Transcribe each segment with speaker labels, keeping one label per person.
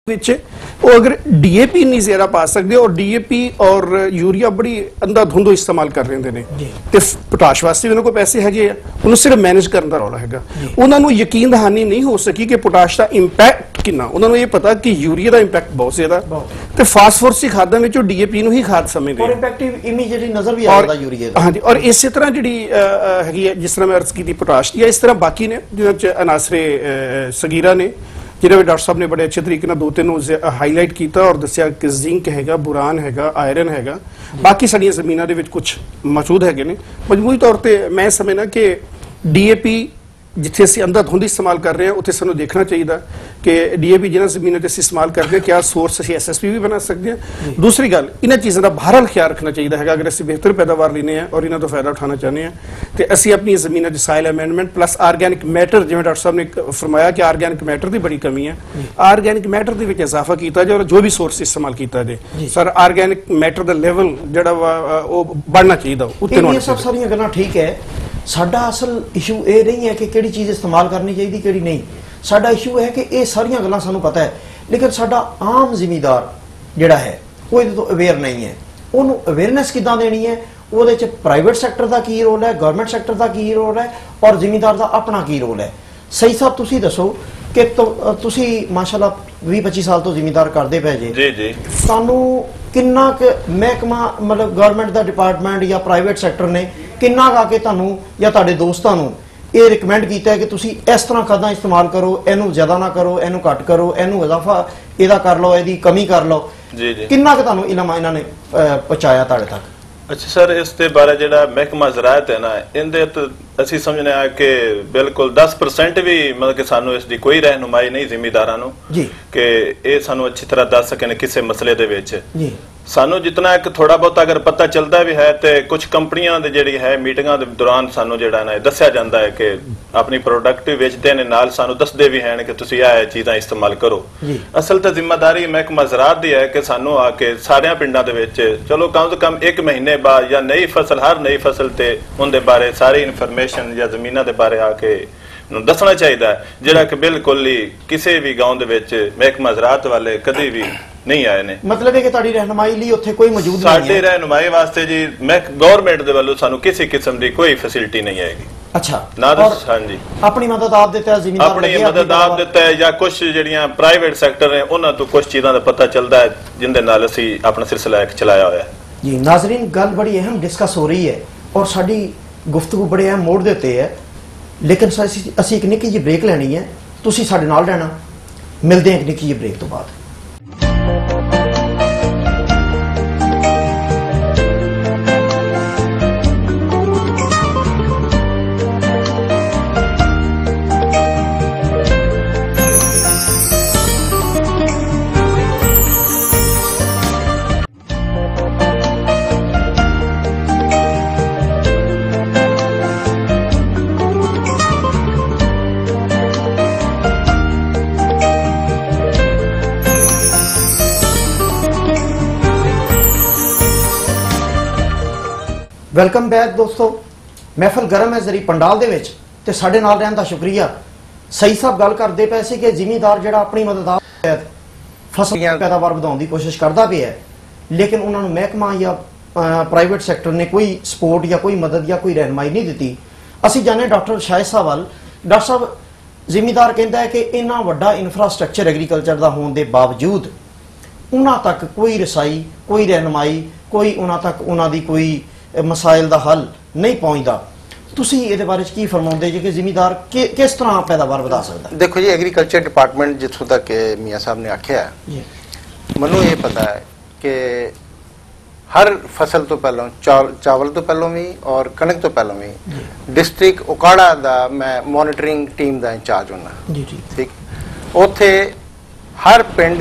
Speaker 1: ਵਿੱਚ ਉਹ ਅਗਰ ਡੀਏਪੀ ਨਹੀਂ ਜ਼ਿਆਦਾ ਪਾ ਸਕਦੇ ਔਰ ਡੀਏਪੀ ਔਰ ਯੂਰੀਆ ਬੜੀ ਅੰਧਾਧੁੰਦ ਇਸਤੇਮਾਲ ਕਰ ਰਹੇ ਨੇ ਤੇ ਪੋਟਾਸ਼ ਵਾਸਤੇ ਉਹਨਾਂ ਕੋਲ ਪੈਸੇ ਹੈਗੇ ਆ, ਉਹਨੂੰ ਸਿਰਫ ਮੈਨੇਜ ਕਰਨ ਦਾ ਰੌਲਾ ਹੈਗਾ। ਉਹਨਾਂ ਨੂੰ ਯਕੀਨ ਦਹਾਨੀ ਨਹੀਂ ਹੋ ਸਕੀ ਕਿ ਪੋਟਾਸ਼ ਦਾ ਇੰਪੈਕਟ ਕਿੰਨਾ, ਉਹਨਾਂ ਨੂੰ ਇਹ ਪਤਾ ਕਿ ਯੂਰੀਆ ਦਾ ਇੰਪੈਕਟ ਬਹੁਤ ਜ਼ਿਆਦਾ ਤੇ ਫਾਸਫੋਰਸ ਦੀ ਖਾਦਾਂ ਵਿੱਚੋਂ ਡੀਏਪੀ ਨੂੰ ਹੀ ਖਾਦ ਸਮਝਦੇ
Speaker 2: ਔਰ ਇੰਪੈਕਟਿਵ ਇਮੀਡੀਏਟਲੀ ਨਜ਼ਰ ਵੀ ਆ ਜਾਂਦਾ ਯੂਰੀਆ ਦਾ।
Speaker 1: ਹਾਂਜੀ, ਔਰ ਇਸੇ ਤਰ੍ਹਾਂ ਜਿਹੜੀ ਹੈਗੀ ਹੈ ਜਿਸ ਤਰ੍ਹਾਂ ਮੈਂ ਅਰਜ਼ ਕੀਤੀ ਪੋਟਾਸ਼ ਦੀ, ਇਸ ਤਰ੍ਹਾਂ ਬਾਕੀ ਨੇ ਜਿਹਨਾਂ ਚ ਅਨਾਸਰੇ ਸਗੀਰਾ ਨੇ जिन्हें भी डॉक्टर साहब ने बड़े अच्छे तरीके दो तीन हाईलाइट किया और दसिया कि जिंक हैगा, बुरान हैगा, आयरन हैगा, बाकी साड़ियां जमीनों के कुछ मौजूद है। मजमूई तौर पर मैं समझना कि DAP जिथे असं अंधाधुंध इस्तेमाल कर रहे हैं उत्थे सानू देखना चाहिए कि DAP जिन्होंने जमीनों से इस्तेमाल करते हैं क्या सोर्स असीं SSP भी बना सकते हैं। दूसरी गल इन्होंने चीज़ों का बहरहाल ख्याल रखना चाहिए है अगर असं बेहतर पैदावार लेने हैं और इन्हों तो फायदा उठाना चाहते हैं तो असं अपनी जमीनों की साइल अमेंडमेंट प्लस आर्गैनिक मैटर, जिवें डॉक्टर साहब ने फरमाया कि आर्गैनिक मैटर की बड़ी कमी है, आर्गैनिक मैटर के इजाफा किया जाए और जो भी सोर्स इस्तेमाल किया जाए सर आर्गैनिक मैटर का लेवल जो बढ़ना चाहिए।
Speaker 2: सब सारियां गल्लां ठीक है, साडा असल इशू ये नहीं है कि किहड़ी चीज़ इस्तेमाल करनी चाहिए किहड़ी नहीं, साडा इशू है कि ये सारियां गल्लां सानू पता है लेकिन साडा आम जिमीदार जिहड़ा है वो इहदे तो अवेयर नहीं है। उहनूं अवेयरनैस किदां देनी है, ਉਹਦੇ ਚ ਪ੍ਰਾਈਵੇਟ ਸੈਕਟਰ ਦਾ ਕੀ ਰੋਲ ਹੈ, ਗਵਰਨਮੈਂਟ ਸੈਕਟਰ ਦਾ ਕੀ ਰੋਲ ਹੈ ਔਰ ਜ਼ਿਮੀਂਦਾਰ ਦਾ ਆਪਣਾ ਕੀ ਰੋਲ ਹੈ। ਸਹੀ ਸਾਹਿਬ ਤੁਸੀਂ ਦੱਸੋ ਕਿ ਤੁਸੀਂ ਮਾਸ਼ਾਅੱਲਾ 20-25 ਸਾਲ ਤੋਂ ਜ਼ਿਮੀਂਦਾਰ ਕਰਦੇ ਪਏ ਜੇ ਜੀ ਜੀ, ਤੁਹਾਨੂੰ ਕਿੰਨਾ ਕੁ ਮਹਿਕਮਾ ਮਤਲਬ ਗਵਰਨਮੈਂਟ ਦਾ ਡਿਪਾਰਟਮੈਂਟ ਜਾਂ ਪ੍ਰਾਈਵੇਟ ਸੈਕਟਰ ਨੇ ਕਿੰਨਾ ਕੁ ਆ ਕੇ ਤੁਹਾਨੂੰ ਜਾਂ ਤੁਹਾਡੇ ਦੋਸਤਾਂ ਨੂੰ ਇਹ ਰਿਕਮੈਂਡ ਕੀਤਾ ਹੈ ਕਿ ਤੁਸੀਂ ਇਸ ਤਰ੍ਹਾਂ ਖਾਦਾਂ ਇਸਤੇਮਾਲ ਕਰੋ, ਇਹਨੂੰ ਜ਼ਿਆਦਾ ਨਾ ਕਰੋ, ਇਹਨੂੰ ਘੱਟ ਕਰੋ, ਇਹਨੂੰ ਇਜ਼ਾਫਾ ਇਹਦਾ ਕਰ ਲਓ, ਇਹਦੀ ਕਮੀ ਕਰ ਲਓ, ਜੀ ਜੀ ਕਿੰਨਾ ਕੁ ਤੁਹਾਨੂੰ ਇਲਮ ਇਹਨਾਂ ਨੇ ਪਹੁੰਚਾਇਆ ਤੁਹਾਡੇ ਤੱਕ?
Speaker 3: अच्छा सर, इस दे बारे जिहड़ा महकमा ज़राअत है ना, इहदे असीं समझने आ कि बिल्कुल 10% भी मतलब कि सानू इसकी कोई रहनुमाई नहीं जिमीदारां नूं कि ये सानू अच्छी तरह दस सकन किसी मसले दे विच। सानू जितना एक थोड़ा बहुत अगर पता चलता भी है तो कुछ कंपनियां दे जिहड़ी है मीटिंगां दे दौरान सानू जिहड़ा ना दस्सिया जांदा है कि अपनी प्रोडक्ट वेचदे ने नाल सानू दसदे भी हैं कि तुसीं आ चीज़ां इस्तेमाल करो। असल तो जिम्मेदारी महकमा ज़राअत दी है कि सानू आके सारियां पिंडां दे विच चलो कम से कम 1 महीने बाद या नई फसल हर नई फसल ते उनदे बारे सारी इन्फॉर्मेशन या जमीनां दे बारे आके दसना चाहिए, जिहड़ा कि बिल्कुल ही किसी भी गांव दे विच महकमा ज़राअत वाले कदी भी नहीं आए ने।
Speaker 2: मतलब है कि ताड़ी रहनुमाई लिए उत्थे कोई मौजूद नहीं है।
Speaker 3: साडी रहनुमाई वास्ते जी गवर्नमेंट दे वालों सानू किसी किस्म दी कोई फैसिलिटी नहीं आएगी।
Speaker 2: अच्छा
Speaker 3: ना हां जी,
Speaker 2: अपनी मदद आप देता है जिम्मेदार
Speaker 3: अपनी मदद आप देता है या कुछ जिहड़ियां प्राइवेट सेक्टर ने उन्हां तो कुछ चीज़ां दा पता चलदा है जिंदे नाल असीं अपना सिलसिला एक चलाया होया है।
Speaker 2: जी नाज़रीन, गल बड़ी अहम डिस्कस हो रही है और साडी गुफ्तगू बड़े अहम मोड़ दे उत्ते है, लेकिन असीं एक निक्की जी ब्रेक लैनी है, तुसीं साडे नाल रहना, मिलदे हैं एक निक्की जी ब्रेक तो बाद। वेलकम बैक दोस्तों, महफिल गर्म है जरी पंडाल दे विच ते साडे नाल रहन दा शुक्रिया। सही साहब गल करदे पए सी कि जिमीदार जिहड़ा अपनी मदद आप फसल पैदावार वधाउण दी कोशिश करदा पिया है लेकिन उन्हां नूं महकमा या प्राइवेट सैक्टर ने कोई सपोर्ट या कोई मदद या कोई रहनुमाई नहीं दित्ती। असीं जाने डॉक्टर शाहिद साहब वाल। डॉक्टर साहब जिमीदार कहता है कि इन्ना वड्डा इंफ्रास्ट्रक्चर एग्रीकल्चर का होने के बावजूद उन्हां तक कोई रसाई, कोई रहनुमाई, कोई उन्हां तक उन्हां दी कोई मसाइल दा हल नहीं पहुंचता। तुसीं इहदे बारे च की फरमाउंदे जे कि जिमीदार किस तरह पैदावार वधा सकदा?
Speaker 4: देखो जी, एग्रीकल्चर डिपार्टमेंट जिथों तक मियाँ साहब ने आख्या है, मैनूं ये पता है कि हर फसल तो पहलों चावल तो पहलों भी और कणक तो पहलों भी डिस्ट्रिक्ट उकाड़ा दा मैं मॉनिटरिंग टीम का इंचार्ज होना। ठीक, उत्थे हर पिंड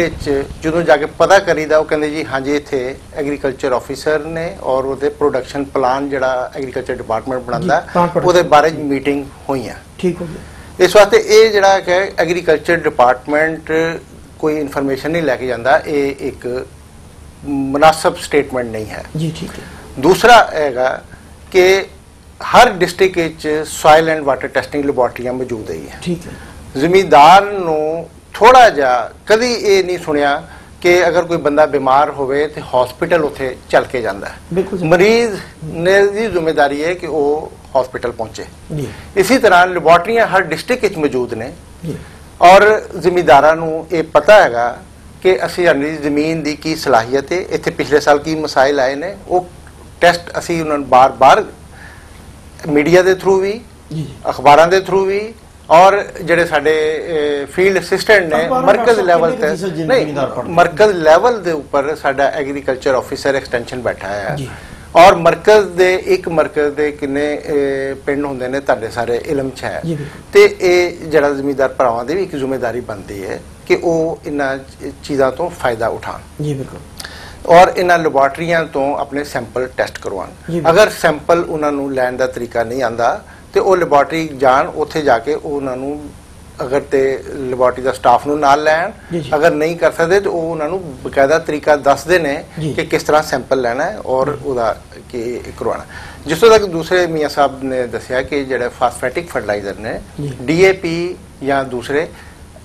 Speaker 4: जो जाके पता करीदा वो कहते जी हाँ जी इत्थे एग्रीकल्चर ऑफिसर ने और वो प्रोडक्शन प्लान जिहड़ा एग्रीकल्चर डिपार्टमेंट बनाता वो बारे मीटिंग हुई है। ठीक हो गया। इस वास्ते ये जिहड़ा है एग्रीकल्चर डिपार्टमेंट कोई इन्फॉर्मेशन नहीं लैके जाता, ये एक मुनासिब स्टेटमेंट नहीं है जी। ठीक है। दूसरा हैगा कि हर district soil and water testing लैबोरेटरियां मौजूद है। ठीक है। जिमीदार नूं ਥੋੜਾ ਜਿਹਾ ਕਦੀ ਇਹ ਨਹੀਂ ਸੁਣਿਆ ਕਿ ਅਗਰ ਕੋਈ ਬੰਦਾ ਬਿਮਾਰ ਹੋਵੇ ਤੇ ਹਸਪੀਟਲ ਉੱਥੇ ਚੱਲ ਕੇ ਜਾਂਦਾ ਹੈ। ਮਰੀਜ਼ ਨੇ ਦੀ ਜ਼ਿੰਮੇਵਾਰੀ ਹੈ ਕਿ ਉਹ ਹਸਪੀਟਲ ਪਹੁੰਚੇ। ਇਸੇ ਤਰ੍ਹਾਂ ਲੈਬੋਰਟਰੀਆਂ ਹਰ ਡਿਸਟ੍ਰਿਕਟ ਵਿੱਚ ਮੌਜੂਦ ਨੇ ਔਰ ਜ਼ਿਮੀਂਦਾਰਾਂ ਨੂੰ ਇਹ ਪਤਾ ਹੈਗਾ ਕਿ ਅਸੀਂ ਸਾਡੀ ਜ਼ਮੀਨ ਦੀ ਕੀ ਸਲਾਹੀਅਤ ਹੈ, ਇੱਥੇ ਪਿਛਲੇ ਸਾਲ ਕੀ ਮਸਾਇਲ ਆਏ ਨੇ, ਉਹ ਟੈਸਟ ਅਸੀਂ ਉਹਨਾਂ ਨੂੰ ਬਾਰ-ਬਾਰ ਮੀਡੀਆ ਦੇ ਥਰੂ ਵੀ ਅਖਬਾਰਾਂ ਦੇ ਥਰੂ ਵੀ ਔਰ ਜਿਹੜੇ ਸਾਡੇ ਫੀਲਡ ਅਸਿਸਟੈਂਟ ਨੇ ਮਰਕਜ਼ ਲੈਵਲ ਤੇ ਨਹੀਂ ਮਰਕਜ਼ ਲੈਵਲ ਦੇ ਉੱਪਰ ਸਾਡਾ ਐਗਰੀਕਲਚਰ ਆਫਿਸਰ ਐਕਸਟੈਂਸ਼ਨ ਬੈਠਾ ਹੈ ਔਰ ਮਰਕਜ਼ ਦੇ ਕਿੰਨੇ ਪਿੰਡ ਹੁੰਦੇ ਨੇ ਤੁਹਾਡੇ ਸਾਰੇ ਇਲਮ 'ਚ ਹੈ ਤੇ ਇਹ ਜਿਹੜਾ ਜ਼ਿਮੀਂਦਾਰ ਭਰਾਵਾਂ ਦੀ ਵੀ ਇੱਕ ਜ਼ਿੰਮੇਵਾਰੀ ਬਣਦੀ ਹੈ ਕਿ ਉਹ ਇਹਨਾਂ ਚੀਜ਼ਾਂ ਤੋਂ ਫਾਇਦਾ ਉਠਾਉਣ ਜੀ ਬਿਲਕੁਲ ਔਰ ਇਹਨਾਂ ਲੈਬੋਰਟਰੀਆਂ ਤੋਂ ਆਪਣੇ ਸੈਂਪਲ ਟੈਸਟ ਕਰਵਾਉਣ। ਅਗਰ ਸੈਂਪਲ ਉਹਨਾਂ ਨੂੰ ਲੈਣ ਦਾ ਤਰੀਕਾ ਨਹੀਂ ਆਂਦਾ ਤੇ ਉਹ ਲੈਬੋਰਟਰੀ ਜਾਣ, ਉੱਥੇ ਜਾ ਕੇ ਉਹਨਾਂ ਨੂੰ ਅਗਰ ਤੇ ਲੈਬੋਰਟਰੀ ਦਾ ਸਟਾਫ ਨੂੰ ਨਾਲ ਲੈਣ, ਅਗਰ ਨਹੀਂ ਕਰ ਸਕਦੇ ਤੇ ਉਹ ਉਹਨਾਂ ਨੂੰ ਬਕਾਇਦਾ ਤਰੀਕਾ ਦੱਸਦੇ ਨੇ ਕਿ ਕਿਸ ਤਰ੍ਹਾਂ ਸੈਂਪਲ ਲੈਣਾ ਹੈ ਔਰ ਉਹਦਾ ਕੀ ਕਰਵਾਉਣਾ। ਜਿੱਥੋਂ ਤੱਕ ਦੂਸਰੇ ਮੀਆਂ ਸਾਹਿਬ ਨੇ ਦੱਸਿਆ ਕਿ ਜਿਹੜੇ ਫਾਸਫੈਟਿਕ ਫਰਟੀਲਾਈਜ਼ਰ ਨੇ DAP ਜਾਂ ਦੂਸਰੇ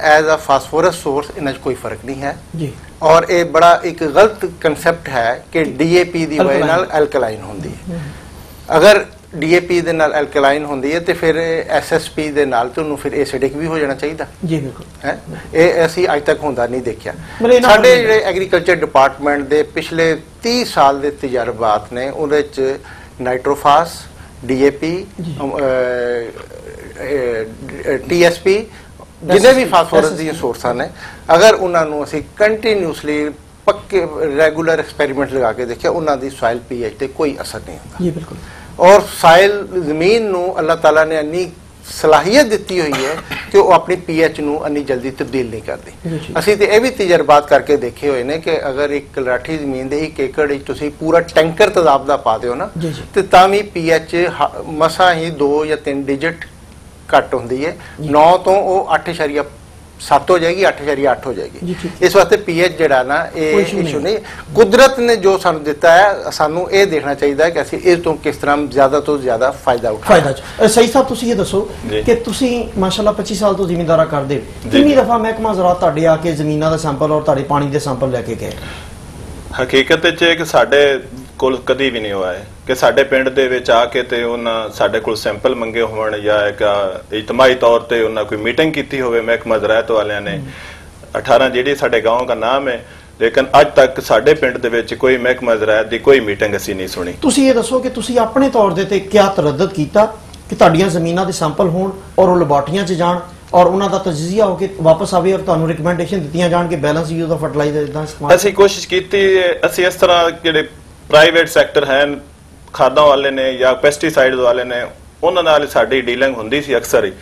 Speaker 4: ਐਜ਼ ਅ ਫਾਸਫੋਰਸ ਸੋਰਸ ਇਹਨਾਂ 'ਚ ਕੋਈ ਫਰਕ ਨਹੀਂ ਹੈ ਔਰ ਇਹ ਬੜਾ ਇੱਕ ਗਲਤ ਕੰਸੈਪਟ ਹੈ ਕਿ DAP ਦੀ ਵਜ੍ਹਾ ਨਾਲ ਐਲਕਲਾਈਨ ਹੁੰਦੀ ਹੈ। ਅਗਰ DAP ਦੇ ਨਾਲ ਐਲਕਲਾਈਨ ਹੁੰਦੀ ਹੈ ਤੇ ਫਿਰ SSP ਦੇ ਨਾਲ ਤੇ ਉਹਨੂੰ ਫਿਰ ਐਸਿਡਿਕ ਵੀ ਹੋ ਜਾਣਾ ਚਾਹੀਦਾ ਜੀ ਬਿਲਕੁਲ ਹੈ। ਇਹ ਅਸੀਂ ਅੱਜ ਤੱਕ ਹੁੰਦਾ ਨਹੀਂ ਦੇਖਿਆ। ਸਾਡੇ ਜਿਹੜੇ ਐਗਰੀਕਲਚਰ ਡਿਪਾਰਟਮੈਂਟ ਦੇ ਪਿਛਲੇ 30 ਸਾਲ ਦੇ ਤਜਰਬਾਤ ਨੇ ਉਹਦੇ 'ਚ ਨਾਈਟ੍ਰੋਫਾਸ, DAP, TSP ਜਿੰਨੇ ਵੀ ਫਾਸਫੋਰਸ ਦੀਆਂ ਸੋਰਸਾਂ ਨੇ ਅਗਰ ਉਹਨਾਂ ਨੂੰ ਅਸੀਂ ਕੰਟੀਨਿਊਸਲੀ ਪੱਕੇ ਰੈਗੂਲਰ ਐਕਸਪੈਰੀਮੈਂਟ ਲਗਾ ਕੇ ਦੇਖਿਆ ਉਹਨਾਂ ਦੀ ਸੋਇਲ pH ਤੇ ਕੋਈ ਅਸਰ ਨਹੀਂ ਹੁੰਦਾ ਜੀ ਬਿਲਕੁਲ। ਔਰ ਸਾਇਲ ਜ਼ਮੀਨ ਨੂੰ ਅੱਲਾਹ ਤਾਲਾ ਨੇ ਇੰਨੀ ਸਲਾਹੀਅਤ ਦਿੱਤੀ ਹੋਈ ਹੈ ਕਿ ਉਹ ਆਪਣੀ pH ਨੂੰ ਇੰਨੀ ਜਲਦੀ ਤਬਦੀਲ ਨਹੀਂ ਕਰਦੀ। ਅਸੀਂ ਤੇ ਇਹ ਵੀ ਤਜਰਬਾਤ ਕਰਕੇ ਦੇਖੇ ਹੋਏ ਨੇ ਕਿ ਅਗਰ ਇੱਕ ਕਲਾਠੀ ਜ਼ਮੀਨ ਦੇ 1 ਏਕੜ ਵਿੱਚ ਤੁਸੀਂ ਪੂਰਾ ਟੈਂਕਰ ਤੇਜ਼ਾਬ ਦਾ ਪਾ ਦਿਓ ਨਾ ਤੇ ਤਾਂ ਵੀ pH ਮਸਾਂ ਹੀ 2 ਜਾਂ 3 ਡਿਜਿਟ ਘੱਟ ਹੁੰਦੀ ਹੈ। 9 ਤੋਂ ਉਹ 8.7 ਹੋ ਜਾਏਗੀ, 8.8 ਹੋ ਜਾਏਗੀ। ਇਸ ਵਾਸਤੇ pH ਜਿਹੜਾ ਨਾ ਇਹ ਇਸ਼ੂ ਨਹੀਂ। ਕੁਦਰਤ ਨੇ ਜੋ ਸਾਨੂੰ ਦਿੱਤਾ ਹੈ ਸਾਨੂੰ ਇਹ ਦੇਖਣਾ ਚਾਹੀਦਾ ਹੈ ਕਿ ਅਸੀਂ ਇਸ ਤੋਂ ਕਿਸ ਤਰ੍ਹਾਂ ਜ਼ਿਆਦਾ ਤੋਂ ਜ਼ਿਆਦਾ ਫਾਇਦਾ ਉਠਾਈਏ।
Speaker 2: ਸਹੀ ਸਾਹਿਬ ਤੁਸੀਂ ਇਹ ਦੱਸੋ ਕਿ ਤੁਸੀਂ ਮਾਸ਼ਾਅੱਲਾ 25 ਸਾਲ ਤੋਂ ਜ਼ਿਮੀਂਦਾਰਾ ਕਰਦੇ, ਕਿੰਨੀ ਦਫਾ ਮਹਿਕਮਾ ਜ਼ਰਾਅਤ ਤੁਹਾਡੇ ਆ ਕੇ ਜ਼ਮੀਨਾਂ ਦਾ ਸੈਂਪਲ ਔਰ ਤੁਹਾਡੇ ਪਾਣੀ ਦੇ ਸੈਂਪਲ ਲੈ ਕੇ ਗਏ?
Speaker 3: ਹਕੀਕਤ ਵਿੱਚ ਇਹ ਕਿ ਸਾਡੇ ਕੋਲ ਕਦੀ ਵੀ ਨਹੀਂ ਹੋਇਆ ਹੈ ਕਿ ਸਾਡੇ ਪਿੰਡ ਦੇ ਵਿੱਚ ਆ ਕੇ ਤੇ ਉਹਨਾਂ ਸਾਡੇ ਕੋਲ ਸੈਂਪਲ ਮੰਗੇ ਹੋਣ ਜਾਂ ਇੱਕ ਇਜਤਮਾਈ ਤੌਰ ਤੇ ਉਹਨਾਂ ਕੋਈ ਮੀਟਿੰਗ ਕੀਤੀ ਹੋਵੇ ਮਹਿਕਮਾ ਜ਼ਰਾਅਤ ਵਾਲਿਆਂ ਨੇ। 18 ਜਿਹੜੀ ਸਾਡੇ گاؤں ਦਾ ਨਾਮ ਹੈ ਲੇਕਿਨ ਅੱਜ ਤੱਕ ਸਾਡੇ ਪਿੰਡ ਦੇ ਵਿੱਚ ਕੋਈ ਮਹਿਕਮਾ ਜ਼ਰਾਅਤ ਦੀ ਕੋਈ ਮੀਟਿੰਗ ਅਸੀਂ ਨਹੀਂ ਸੁਣੀ।
Speaker 2: ਤੁਸੀਂ ਇਹ ਦੱਸੋ ਕਿ ਤੁਸੀਂ ਆਪਣੇ ਤੌਰ ਦੇ ਤੇ ਕਿਆ ਤਰੱਦਦ ਕੀਤਾ ਕਿ ਤੁਹਾਡੀਆਂ ਜ਼ਮੀਨਾਂ ਦੇ ਸੈਂਪਲ ਹੋਣ ਔਰ ਉਹ ਲੈਬੋਰਟਰੀਆਂ 'ਚ ਜਾਣ ਔਰ ਉਹਨਾਂ ਦਾ ਤਜਜ਼ੀਆ ਹੋ ਕੇ ਵਾਪਸ ਆਵੇ ਔਰ ਤੁਹਾਨੂੰ ਰਿਕਮੈਂਡੇਸ਼ਨ ਦਿੱਤੀਆਂ ਜਾਣ ਕਿ ਬੈਲੈਂਸ ਯੂਜ਼ ਦਾ ਫਰਟੀਲਾਈਜ਼ਰ ਇਦਾਂ ਇਸਤੇਮਾਲ?
Speaker 3: ਅਸੀਂ ਕੋਸ਼ਿਸ਼ ਕੀਤੀ। ਅਸੀਂ ਇਸ ਤਰ੍ਹਾਂ ਜਿਹੜੇ ਪ੍ਰਾਈਵੇਟ ਸੈਕਟਰ ਹਨ ਖਾਦਾਂ ਵਾਲੇ ਨੇ ਜਾਂ ਪੈਸਟੀਸਾਈਡ ਵਾਲੇ ਨੇ ਉਹਨਾਂ ਨਾਲ ਸਾਡੀ ਡੀਲਿੰਗ ਹੁੰਦੀ ਸੀ ਅਕਸਰ ਹੀ।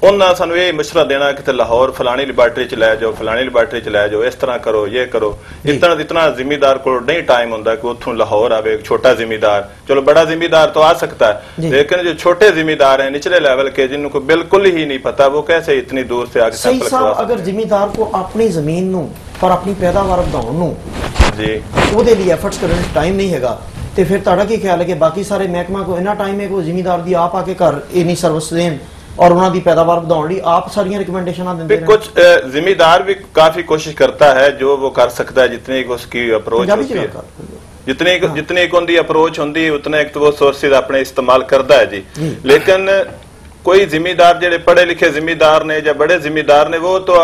Speaker 3: ਉਹਨਾਂ ਸਾਨੂੰ ਇਹ ਮਸ਼ਵਰਾ ਦੇਣਾ ਕਿ ਲਾਹੌਰ ਫਲਾਣੀ ਲੈਬਾਰਟਰੀ 'ਚ ਲੈ ਜਾਓ, ਫਲਾਣੀ ਲੈਬਾਰਟਰੀ 'ਚ ਲੈ ਜਾਓ, ਇਸ ਤਰ੍ਹਾਂ ਕਰੋ, ਇਹ ਕਰੋ। ਇਤਨਾ ਜ਼ਿਮੀਦਾਰ ਕੋਲ ਨਹੀਂ ਟਾइम ਹੁੰਦਾ ਕਿ ਉੱਥੋਂ ਲਾਹੌਰ ਆਵੇ। ਛੋਟਾ ਜ਼ਿਮੀਦਾਰ, ਚਲੋ बड़ा जिम्मेदार तो आ सकता है लेकिन जो छोटे जिम्मेदार हैं निचले लेवल के जिनको बिल्कुल ही नहीं पता वो कैसे इतनी दूर से आके सैंपल करवा सकते हैं।
Speaker 2: अगर जिम्मेदार को अपनी जमीन नु और अपनी पैदावार ਵਧਾਉਣ ਨੂੰ
Speaker 3: जी
Speaker 2: ਉਹਦੇ ਲਈ ਐਫਰਟਸ ਕਰਨ ਦਾ ਟਾਈਮ ਨਹੀਂ ਹੈਗਾ ਤੇ ਫਿਰ ਤੁਹਾਡਾ ਕੀ ਖਿਆਲ ਹੈ ਕਿ ਬਾਕੀ ਸਾਰੇ ਮਹਿਕਮਾ ਕੋ ਇਨਾ ਟਾਈਮ ਹੈ ਕਿ ਜ਼ਿਮੀਦਾਰ ਦੀ ਆਪ ਆ ਕੇ ਘਰ ਇਨੀ ਸਰਵਿਸ ਦੇਣ और उन्होंने दी पैदावार बढ़ाने लिए आप सारी रिकमेंडेशन देते हैं?
Speaker 3: कुछ जिम्मेदार भी काफी कोशिश करता है जो वो कर सकता है जितनी उसकी अप्रोच होती है, जितनी उनकी अप्रोच होती है उतने एक तो वो सोर्सेज अपने इस्तेमाल करता है जी। लेकिन कोई जिम्मेदार जेडे पढ़े लिखे जिम्मेदार ने या बड़े जिम्मेदार ने वो तो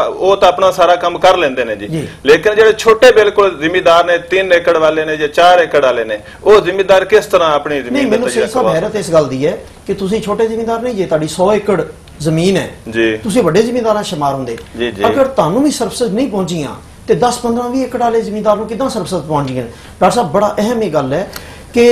Speaker 3: अपना सारा काम कर लेंदे ने जी। लेकिन जेडे छोटे बिल्कुल जिम्मेदार ने 3 एकड़ वाले ने या 4 एकड़ वाले ने वो जिम्मेदार किस तरह अपनी
Speaker 2: जमीन दा तजर्बा? सब हैरत इस गल दी है कि तुसी छोटे जिम्मेदार नहीं जे ताड़ी 100 एकड़ ਜ਼ਮੀਨ ਹੈ ਜੀ ਤੁਸੀਂ ਵੱਡੇ ਜ਼ਿਮੀਂਦਾਰਾਂ ਸ਼ਮਾਰ ਹੁੰਦੇ ਅਗਰ ਤੁਹਾਨੂੰ ਵੀ ਸਰਵਿਸ ਨਹੀਂ ਪਹੁੰਚੀਆਂ ਤੇ 10 15 20 ਏਕੜ ਵਾਲੇ ਜ਼ਿਮੀਂਦਾਰ ਨੂੰ ਕਿਦਾਂ ਸਰਵਿਸ ਪਹੁੰਚੀਆਂ? ਡਾਕਟਰ ਸਾਹਿਬ ਬੜਾ ਅਹਿਮ ਇਹ ਗੱਲ ਹੈ ਕਿ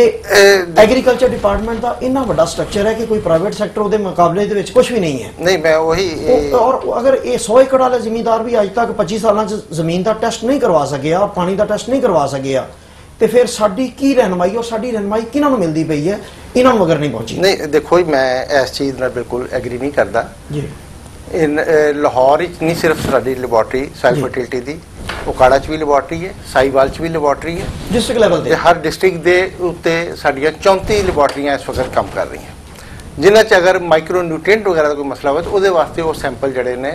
Speaker 2: ਐਗਰੀਕਲਚਰ ਡਿਪਾਰਟਮੈਂਟ ਦਾ ਇੰਨਾ ਵੱਡਾ ਸਟਰਕਚਰ ਹੈ ਕਿ ਕੋਈ ਪ੍ਰਾਈਵੇਟ ਸੈਕਟਰ ਉਹਦੇ ਮੁਕਾਬਲੇ ਦੇ ਵਿੱਚ ਕੁਝ ਵੀ ਨਹੀਂ ਹੈ।
Speaker 4: ਨਹੀਂ ਮੈਂ ਉਹੀ
Speaker 2: ਔਰ ਅਗਰ ਇਹ 100 ਏਕੜ ਵਾਲੇ ਜ਼ਿਮੀਂਦਾਰ ਵੀ ਅੱਜ ਤੱਕ 25 ਸਾਲਾਂ ਚ ਜ਼ਮੀਨ ਦਾ ਟੈਸਟ ਨਹੀਂ ਕਰਵਾ ਸਕਿਆ ਔਰ ਪਾਣੀ ਦਾ ਟੈਸਟ ਨਹੀਂ ਕਰਵਾ ਸਕਿਆ ਤੇ ਫਿਰ ਸਾਡੀ ਕੀ ਰਹਿਨਮਾਈ ਔਰ ਸਾਡੀ ਰਹਿਨਮਾਈ ਕਿਹਨਾਂ ਨੂੰ ਮਿਲਦੀ ਪਈ ਹੈ ਇਹਨਾਂ ਨੂੰ ਅਗਰ ਨਹੀਂ ਪਹੁੰਚੀ?
Speaker 4: ਨਹੀਂ ਦੇਖੋ ਮੈਂ ਇਸ ਚੀਜ਼ ਨਾਲ ਬਿਲਕੁਲ ਐਗਰੀ ਨਹੀਂ ਕਰਦਾ ਜੀ। ਲਾਹੌਰ ਵਿੱਚ ਨਹੀਂ ਸਿਰਫ ਸਾਡੀ ਲੈਬੋਰਟਰੀ ਸਾਇਲ ਫਰਟੀਲਿਟੀ ਦੀ ਉਕਾੜਾ 'ਚ ਵੀ ਲੈਬੋਰਟਰੀ ਹੈ, ਸਾਈਵਾਲ 'ਚ ਵੀ ਲੈਬੋਰਟਰੀ ਹੈ,
Speaker 2: ਡਿਸਟ੍ਰਿਕਟ ਲੈਵਲ ਤੇ
Speaker 4: ਹਰ ਡਿਸਟ੍ਰਿਕਟ ਦੇ ਉੱਤੇ ਸਾਡੀਆਂ 34 ਲੈਬੋਰਟਰੀਆਂ ਇਸ ਵਕਤ ਕੰਮ ਕਰ ਰਹੀਆਂ जिन्हां च अगर माइक्रो न्यूट्रिएंट वगैरह का कोई मसला हो तो ਉਹਦੇ ਵਾਸਤੇ ਉਹ ਸੈਂਪਲ ਜਿਹੜੇ ਨੇ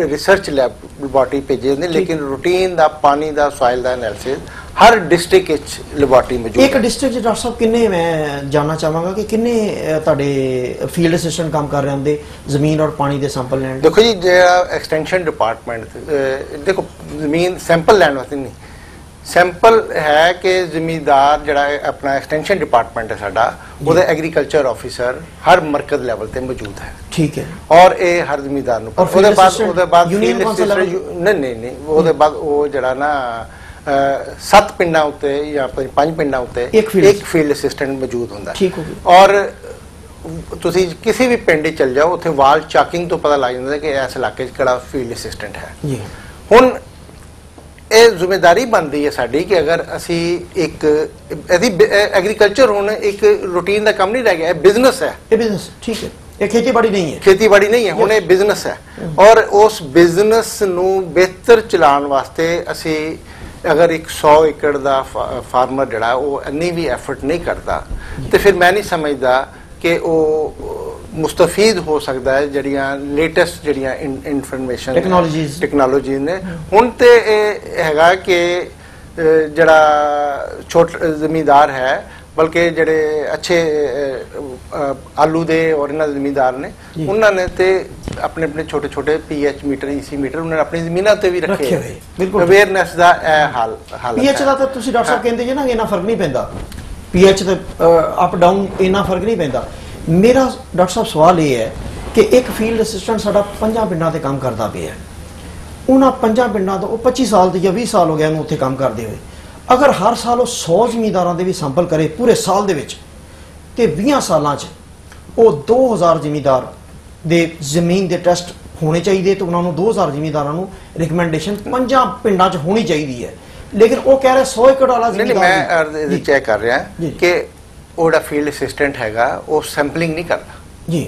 Speaker 4: ਰਿਸਰਚ ਲੈਬੋਰਟਰੀ ਭੇਜੇ ਹੁੰਦੇ लेकिन रूटीन ਦਾ ਪਾਣੀ ਦਾ ਸੋਇਲ ਦਾ ਐਨਾਲਿਸਿਸ हर डिस्ट्रिक्ट ਵਿੱਚ ਲੈਬੋਰਟਰੀ ਮੌਜੂਦ
Speaker 2: ਇੱਕ ਡਿਸਟ੍ਰਿਕਟ ਚ ਡਾਕਟਰ ਸਾਹਿਬ ਕਿੰਨੇ ਮੈਂ ਜਾਨਣਾ ਚਾਹਾਂਗਾ ਕਿ ਕਿੰਨੇ ਤੁਹਾਡੇ ਫੀਲਡ ਅਸਿਸਟੈਂਟ ਕੰਮ ਕਰ ਰਹੇ ਹੁੰਦੇ ਜ਼ਮੀਨ ਔਰ ਪਾਣੀ ਦੇ ਸੈਂਪਲ ਲੈਣ
Speaker 4: ਦੇਖੋ ਜੀ ਜਿਹੜਾ ਐਕਸਟੈਂਸ਼ਨ ਡਿਪਾਰਟਮੈਂਟ ਦੇਖੋ ਜ਼ਮੀਨ ਸੈਂਪਲ ਲੈਣ ਵਾਸਤੇ ਨਹੀਂ सैंपल है कि जिमीदार जड़ा अपना एक्सटेंशन डिपार्टमेंट है साडा ਉਹਦਾ एग्रीकल्चर ऑफिसर हर मरकज लेवल ਤੇ ਮੌਜੂਦ ਹੈ
Speaker 2: ठीक है
Speaker 4: और ਇਹ ਹਰ ਜ਼ਿਮੀਦਾਰ ਨੂੰ ਉਹਦੇ ਬਾਅਦ ਨਹੀਂ ਉਹਦੇ ਬਾਅਦ ਉਹ ਜਿਹੜਾ ਨਾ 7 ਪਿੰਡਾਂ ਉੱਤੇ ਜਾਂ 5 ਪਿੰਡਾਂ ਉੱਤੇ ਇੱਕ ਫੀਲਡ ਅਸਿਸਟੈਂਟ ਮੌਜੂਦ ਹੁੰਦਾ
Speaker 2: ਠੀਕ ਹੋ ਗਿਆ
Speaker 4: ਔਰ ਤੁਸੀਂ ਕਿਸੇ ਵੀ ਪਿੰਡ ਹੀ ਚਲ ਜਾਓ ਉੱਥੇ ਵਾਲ ਚਾਕਿੰਗ ਤੋਂ ਪਤਾ ਲੱਗ ਜਾਂਦਾ ਕਿ ਇਸ ਇਲਾਕੇ 'ਚ ਕਿਹੜਾ ਫੀਲਡ ਅਸਿਸਟੈਂਟ ਹੈ
Speaker 2: ਜੀ ਹੁਣ
Speaker 4: ਇਹ ਜ਼ਿੰਮੇਵਾਰੀ ਬਣਦੀ ਹੈ ਸਾਡੀ ਕਿ ਅਗਰ ਅਸੀਂ ਇੱਕ ਇਹਦੀ ਐਗਰੀਕਲਚਰ ਹੁਣ ਇੱਕ ਰੂਟੀਨ ਦਾ ਕੰਮ ਨਹੀਂ ਰਹਿ ਗਿਆ ਇਹ ਬਿਜ਼ਨਸ ਹੈ
Speaker 2: ਇਹ ਬਿਜ਼ਨਸ ਠੀਕ ਹੈ ਇਹ ਖੇਤੀਬਾੜੀ ਨਹੀਂ ਹੈ
Speaker 4: ਖੇਤੀਬਾੜੀ ਨਹੀਂ ਹੈ ਹੁਣ ਇਹ ਬਿਜ਼ਨਸ ਹੈ ਔਰ ਉਸ ਬਿਜ਼ਨਸ ਨੂੰ ਬਿਹਤਰ ਚਲਾਉਣ ਵਾਸਤੇ ਅਸੀਂ ਅਗਰ ਇੱਕ 100 ਏਕੜ ਦਾ ਫਾਰਮਰ ਜਿਹੜਾ ਉਹ ਇੰਨੀ ਵੀ ਐਫਰਟ ਨਹੀਂ ਕਰਦਾ ਤੇ ਫਿਰ ਮੈਂ ਨਹੀਂ ਸਮਝਦਾ ਕਿ ਉਹ ਮੁਸਤਫੀਦ ਹੋ ਸਕਦਾ ਹੈ ਜਿਹੜੀਆਂ ਲੇਟੈਸਟ ਜਿਹੜੀਆਂ ਇਨਫੋਰਮੇਸ਼ਨ ਟੈਕਨੋਲੋਜੀ ਨੇ ਹੁਣ ਤੇ ਇਹ ਹੈਗਾ ਕਿ ਜਿਹੜਾ ਛੋਟਾ ਜ਼ਿਮੀਂਦਾਰ ਹੈ ਬਲਕਿ ਜਿਹੜੇ ਅੱਛੇ ਆਲੂ ਦੇ ਔਰ ਇਹਨਾਂ ਦੇ ਜ਼ਿਮੀਂਦਾਰ ਨੇ ਉਹਨਾਂ ਨੇ ਤੇ ਆਪਣੇ ਆਪਣੇ ਛੋਟੇ ਛੋਟੇ ਪੀਐਚ ਮੀਟਰ ਈਸੀ ਮੀਟਰ ਉਹਨਾਂ ਨੇ ਆਪਣੀ ਜ਼ਮੀਨਾਂ ਤੇ ਵੀ ਰੱਖੇ ਹੋਏ ਬਿਲਕੁਲ ਅਵੇਅਰਨੈਸ ਦਾ ਇਹ ਹਾਲ
Speaker 2: ਪੀਐਚ ਦਾ ਤਾਂ ਤੁਸੀਂ ਡਾਕਟਰ ਸਾਹਿਬ ਕਹਿੰਦੇ ਜੇ ਨਾ ਇਹਨਾਂ ਫਰਕ ਨਹੀਂ ਪੈਂਦਾ ਪੀਐਚ ਤੇ ਅਪ ਡਾਊਨ ਇਹਨਾਂ ਫਰਕ ਨਹੀਂ ਪੈਂਦਾ मेरा डॉक्टर साहब सवाल ये है कि एक फील्ड असिस्टेंट साडा 5 पिंडां ते काम करता पिया उन्हां 5 पिंडां तो 25 साल या 20 साल हो गए उत्थे काम करते हुए अगर हर साल 100 जमींदारां दे भी सैंपल करे पूरे साल दे विच ते 20 सालां च वो 2000 जमींदार दे जमीन दे टेस्ट होने चाहिए तो उन्होंने 2000 जमींदारां नूं रिकमेंडेशन 5 पिंडां च होनी चाहिए है लेकिन वो कह रहे 100 एकड़ वाला
Speaker 4: जमींदार मैं चेक कर रहा कि ਉਹਦਾ ਫੀਲਡ ਅਸਿਸਟੈਂਟ ਹੈਗਾ ਉਹ ਸੈਂਪਲਿੰਗ ਨਹੀਂ ਕਰਦਾ
Speaker 2: ਜੀ